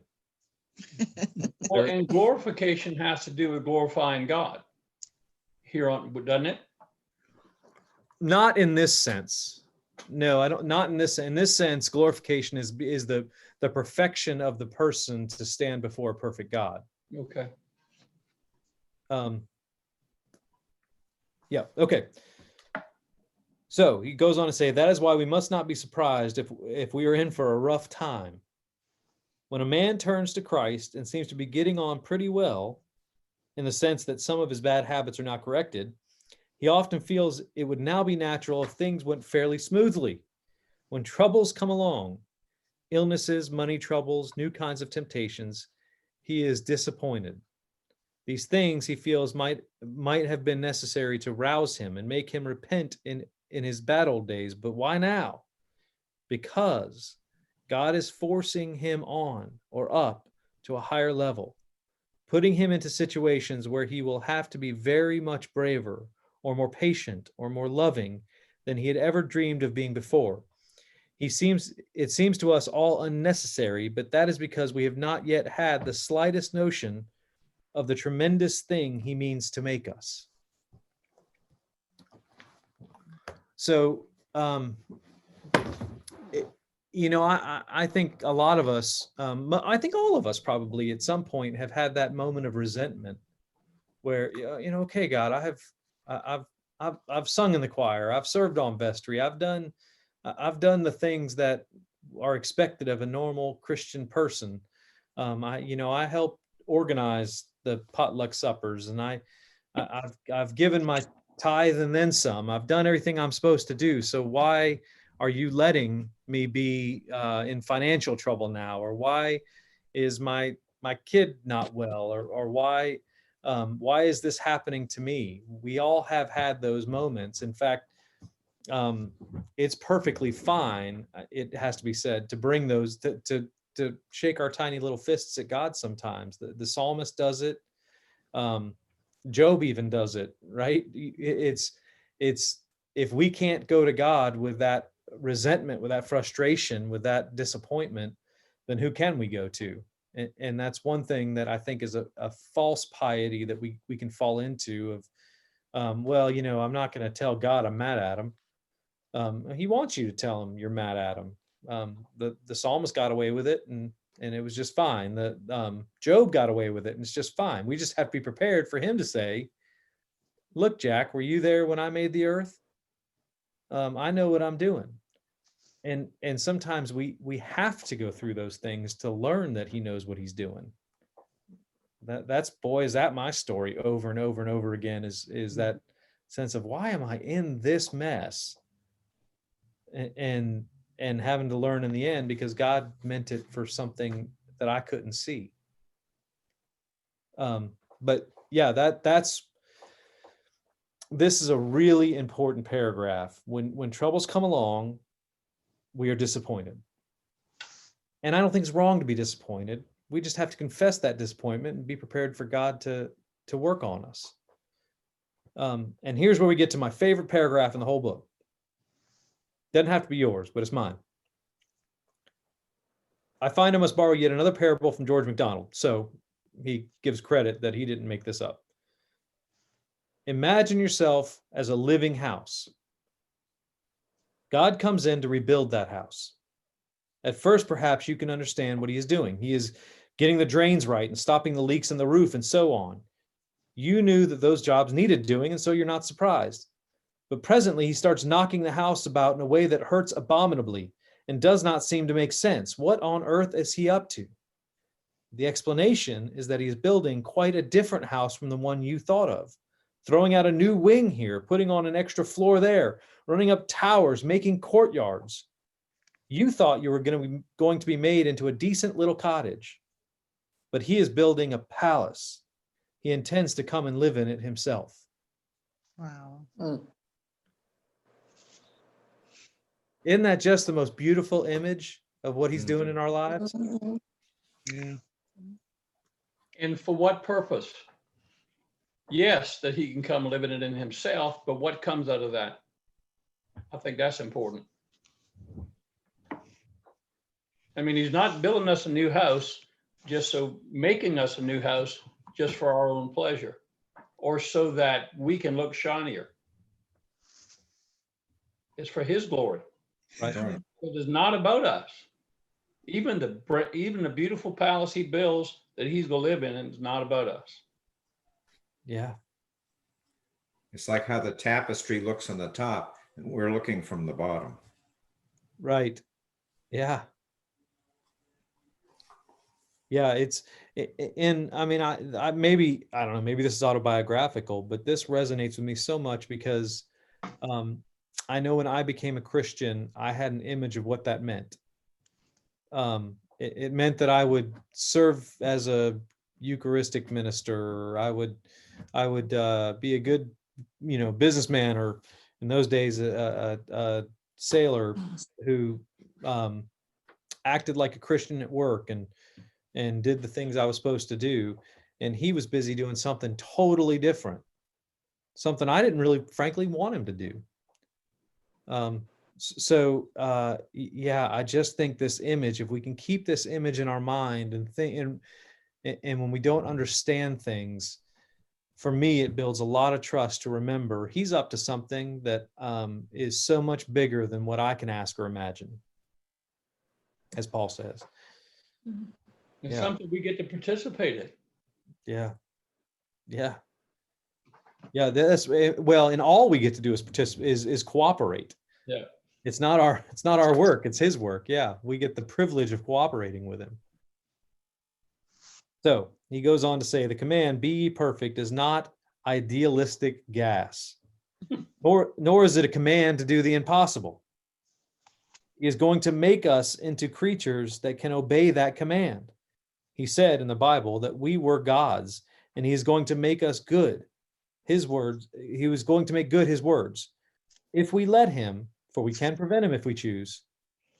Well, and glorification has to do with glorifying God here on, doesn't it? Not in this sense. No, I don't. Not in this. In this sense, glorification is the perfection of the person to stand before a perfect God. Okay. Yeah. Okay. So he goes on to say, that is why we must not be surprised if we are in for a rough time. When a man turns to Christ and seems to be getting on pretty well, in the sense that some of his bad habits are not corrected, he often feels it would now be natural if things went fairly smoothly. When troubles come along, illnesses, money troubles, new kinds of temptations, he is disappointed. These things he feels might have been necessary to rouse him and make him repent in his bad old days. But why now? Because God is forcing him on or up to a higher level, putting him into situations where he will have to be very much braver or more patient or more loving than he had ever dreamed of being before. It seems to us all unnecessary, but that is because we have not yet had the slightest notion of the tremendous thing he means to make us. So, I think a lot of us, I think all of us probably at some point have had that moment of resentment where, okay, God, I've sung in the choir, I've served on vestry, I've done the things that are expected of a normal Christian person. I helped organize the potluck suppers, and I've given my tithe and then some. I've done everything I'm supposed to do. So why are you letting me be in financial trouble now? Or why is my kid not well? Or why is this happening to me? We all have had those moments. In fact, it's perfectly fine, it has to be said, to bring those, to shake our tiny little fists at God sometimes. The psalmist does it. Job even does it, right? It's if we can't go to God with that resentment, with that frustration, with that disappointment, then who can we go to? And that's one thing that I think is a false piety that we can fall into of, well, I'm not going to tell God I'm mad at him. He wants you to tell him you're mad at him. The psalmist got away with it, and it was just fine. Job got away with it, and it's just fine. We just have to be prepared for him to say, look, Jack, were you there when I made the earth? I know what I'm doing. And sometimes we have to go through those things to learn that he knows what he's doing. That's boy, is that my story over and over and over again, is that sense of, why am I in this mess? And having to learn in the end, because God meant it for something that I couldn't see. But yeah, this is a really important paragraph. When troubles come along, we are disappointed. And I don't think it's wrong to be disappointed. We just have to confess that disappointment and be prepared for God to work on us. And here's where we get to my favorite paragraph in the whole book. Doesn't have to be yours, but it's mine. I find I must borrow yet another parable from George MacDonald. So he gives credit that he didn't make this up. Imagine yourself as a living house. God comes in to rebuild that house. At first, perhaps you can understand what he is doing. He is getting the drains right and stopping the leaks in the roof and so on. You knew that those jobs needed doing, and so you're not surprised. But presently he starts knocking the house about in a way that hurts abominably and does not seem to make sense. What on earth is he up to? The explanation is that he's building quite a different house from the one you thought of. Throwing out a new wing here, putting on an extra floor there, running up towers, making courtyards. You thought you were going to be made into a decent little cottage, but he is building a palace. He intends to come and live in it himself. Wow. Isn't that just the most beautiful image of what he's doing in our lives? Yeah. And for what purpose? Yes, that he can come live in it in himself, but what comes out of that? I think that's important. I mean, he's not building us a new house making us a new house just for our own pleasure, or so that we can look shinier. It's for his glory. Right. It is not about us. Even the beautiful palace he builds that he's going to live in, it's not about us. Yeah. It's like how the tapestry looks on the top, and we're looking from the bottom. Right. Yeah. Yeah, I mean, I maybe, I don't know, maybe this is autobiographical, but this resonates with me so much because I know when I became a Christian, I had an image of what that meant. It meant that I would serve as a Eucharistic minister. I would be a good, businessman, or in those days, a sailor who acted like a Christian at work and did the things I was supposed to do. And he was busy doing something totally different, something I didn't really, frankly, want him to do. Yeah, I just think this image, if we can keep this image in our mind and think, and when we don't understand things, for me, it builds a lot of trust to remember he's up to something that is so much bigger than what I can ask or imagine, as Paul says. It's Yeah. something we get to participate in. Yeah. Yeah. Yeah. And all we get to do is participate, is cooperate. Yeah. It's not our work. It's his work. Yeah. We get the privilege of cooperating with him. So he goes on to say, the command, be ye perfect, is not idealistic gas, nor is it a command to do the impossible. He is going to make us into creatures that can obey that command. He said in the Bible that we were gods, and he is going to make us good. His words, he was going to make good his words. If we let him, for we can prevent him if we choose,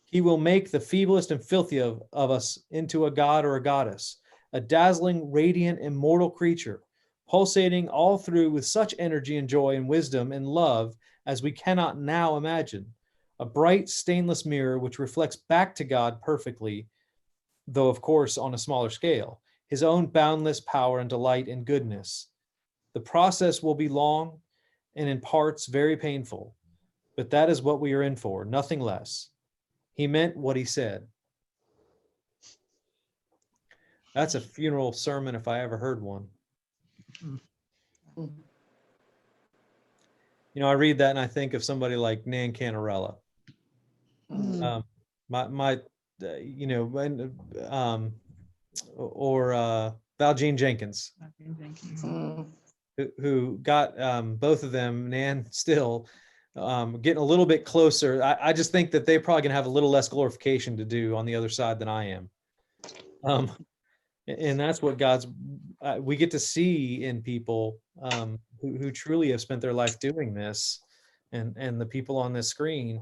he will make the feeblest and filthy of us into a god or a goddess, a dazzling, radiant, immortal creature, pulsating all through with such energy and joy and wisdom and love as we cannot now imagine. A bright, stainless mirror which reflects back to God perfectly, though of course on a smaller scale, his own boundless power and delight and goodness. The process will be long and in parts very painful, but that is what we are in for, nothing less. He meant what he said. That's a funeral sermon if I ever heard one. I read that and I think of somebody like Nan Canarella. Or Valjean Jenkins, who got both of them, Nan still getting a little bit closer. I just think that they're probably gonna have a little less glorification to do on the other side than I am. And that's what we get to see in people who truly have spent their life doing this, and the people on this screen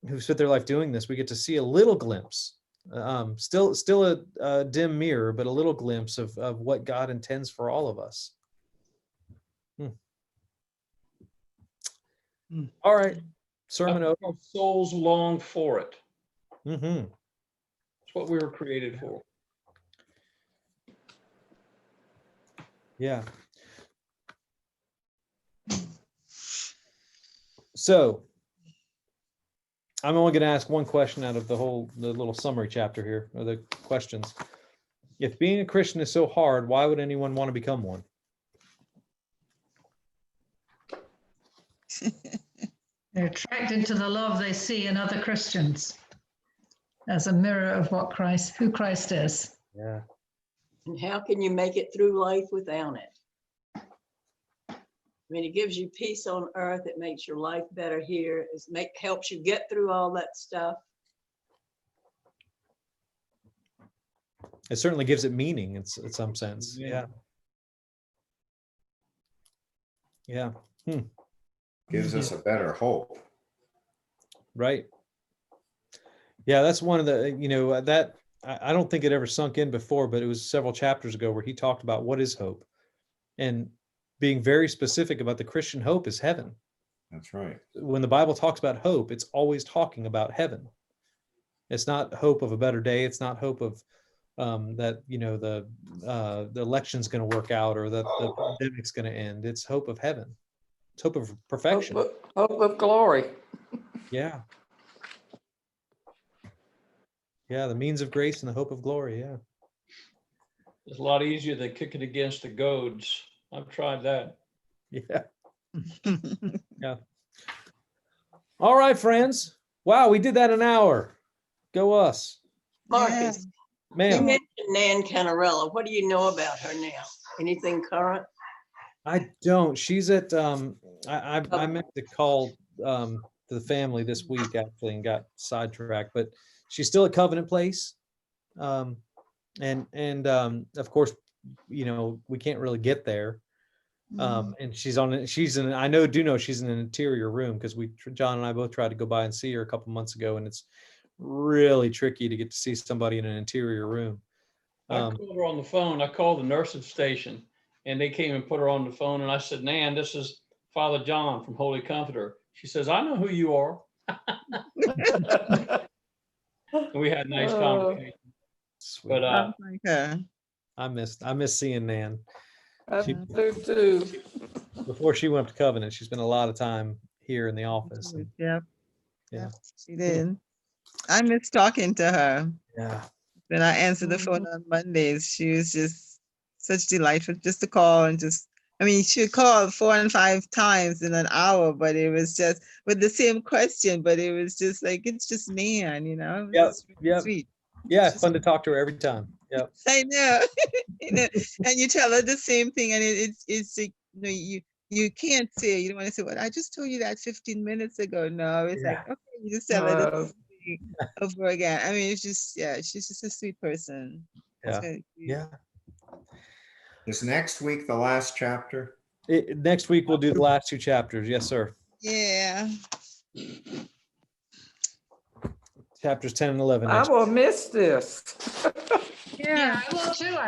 who spent their life doing this, we get to see a little glimpse, still a dim mirror, but a little glimpse of what God intends for all of us. All right, sermon over. Our souls long for it. Mm-hmm. It's what we were created for. Yeah. So I'm only going to ask one question out of the little summary chapter here, or the questions. If being a Christian is so hard, why would anyone want to become one? They're attracted to the love they see in other Christians as a mirror of who Christ is. Yeah. And how can you make it through life without it? I mean, it gives you peace on earth. It makes your life better here. Helps you get through all that stuff. It certainly gives it meaning in some sense. Yeah. Yeah. Gives us a better hope. Right. Yeah, that's one of the, that I don't think it ever sunk in before, but it was several chapters ago where he talked about what is hope, and being very specific about the Christian hope is heaven. That's right. When the Bible talks about hope, it's always talking about heaven. It's not hope of a better day. It's not hope of that, the election's going to work out, or that the pandemic's going to end. It's hope of heaven. It's hope of perfection. Hope of glory. Yeah. Yeah, the means of grace and the hope of glory. Yeah. It's a lot easier than kicking against the goads. I've tried that. Yeah. Yeah. All right, friends. Wow, we did that an hour. Go us. Marcus, you Ma'am, mentioned Nan Canarella. What do you know about her now? Anything current? I don't. She's at I meant to call the family this week actually and got sidetracked, but she's still at Covenant Place. and of course, you know, we can't really get there. And she's in, I do know she's in an interior room, because John and I both tried to go by and see her a couple months ago, and it's really tricky to get to see somebody in an interior room. I called her on the phone. I called the nursing station and they came and put her on the phone. And I said, Nan, this is Father John from Holy Comforter. She says, I know who you are. And we had a nice conversation. Sweet. But Like her. I miss seeing Nan. I She- do too. Before she went up to Covenant, she spent a lot of time here in the office. and- Yep. Yeah. Yep, she did. I miss talking to her. Yeah. When I answered the phone on Mondays, she was just such delightful just to call and just, I mean, she would call 4 and 5 times in an hour, but it was just with the same question, but it was just like, it's just Nan, you know? It was Yep, just really yep. sweet. Yeah, fun to talk to her every time. Yep. I know. You know, and you tell her the same thing, and it's like, you know, you can't say, you don't want to say, well, I just told you that 15 minutes ago. No, it's like, okay, you just tell her the No. same thing over again. I mean, it's just, yeah, she's just a sweet person. It's Yeah. very cute. Yeah. Is next week the last chapter? Next week, we'll do the last 2 chapters. Yes, sir. Yeah. Chapters 10 and 11. I next will miss this. Yeah, I will too.